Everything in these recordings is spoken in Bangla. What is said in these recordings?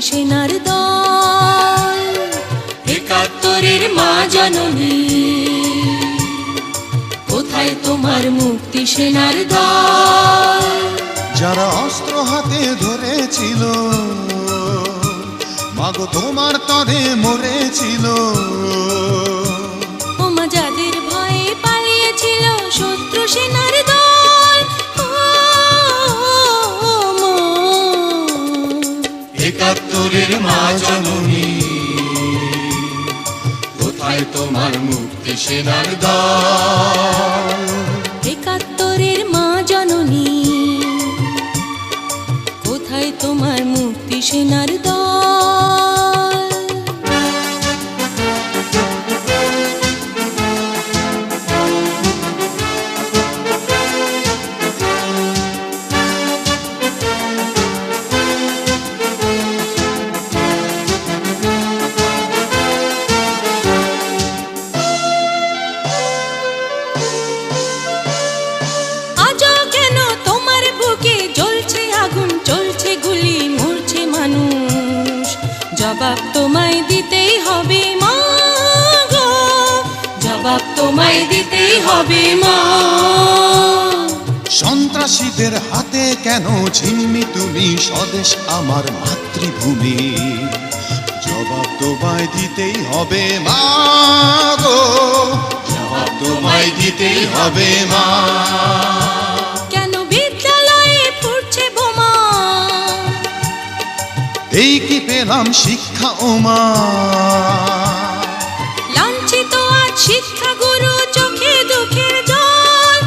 সেনার দল। একাত্তরের মা জননী, কোথায় তোমার মুক্তি সেনার দল? যারা অস্ত্র হাতে ধরেছিল, মাগো তোমার তরে মরেছিল। ওমা যাদের ভয়ে পালিয়েছিল শত্রু সেনার দল। একাত্তরের মা জননী, কোথায় তোমার মুক্তি সেনার দল? একাত্তরের মা জননী, কোথায় তোমার মুক্তি সেনার দল? জবাব তোমায় দিতেই হবে মা গো, জবাব তোমায় দিতেই হবে মা। সন্ত্রাসীদের হাতে কেন ঝিম্মি তুমি স্বদেশ আমার মাতৃভূমি? জবাব তোমায় দিতেই হবে মা গো, জবাব তোমায় দিতেই হবে মা। কেন বিদ্যালয়ে ফুটছে বোমা? এই কি পেলাম শিক্ষা ও মা? লাঞ্ছিত আজ শিক্ষা গুরু, চোখে দুঃখের জল।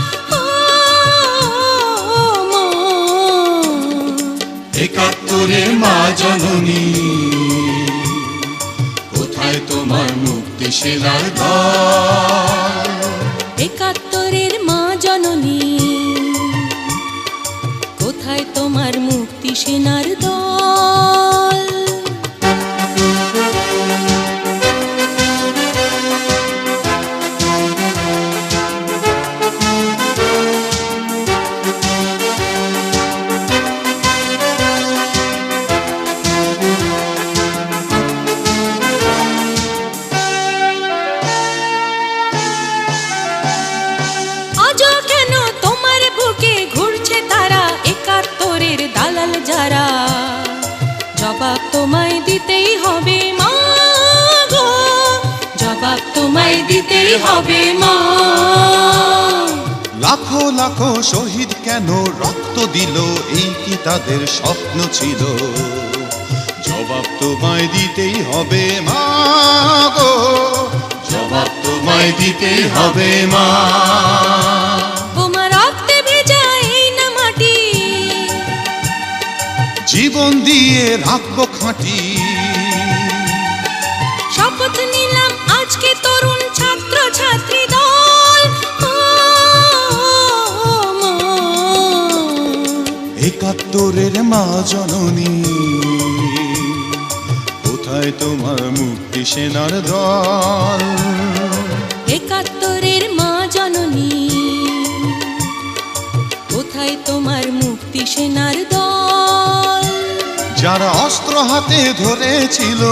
একাত্তরের মা জননী, কোথায় তোমার মুক্তি সেনার দল? একাত্তরের মা জননী, কোথায় তোমার মুক্তি সেনার দল? যারা জবাব তোমায় দিতেই হবে মা গো, জবাব তোমায় দিতেই হবে মা। লাখো লাখো শহীদ কেন রক্ত দিল, এই কি তাদের স্বপ্ন ছিল? জবাব তোমায় দিতেই হবে মা গো, জবাব তোমায় দিতেই হবে মা। জীবন দিয়ে রাখবো খাঁটি, শপথ নিলাম আজকে তরুণ ছাত্র ছাত্রী দল। একাত্তরের মা জননী, কোথায় তোমার মুক্তি সেনার দল? একাত্তরের মা জননী, কোথায় তোমার মুক্তি সেনার দল? যারা অস্ত্র হাতে ধরেছিল,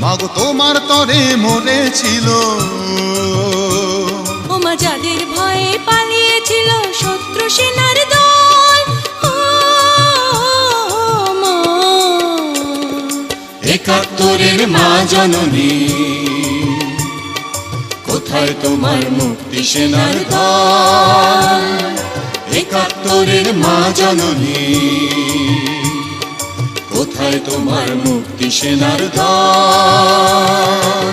মাগো তোমার তরে মরেছিল। ওমা যাদের ভয়ে পালিয়েছিল শত্রু সেনার দল। একাত্তরের মা জননী, কোথায় তোমার মুক্তি সেনার দল? একাত্তরের মা জননী, কোথায় তোমার মুক্তি সেনার দল?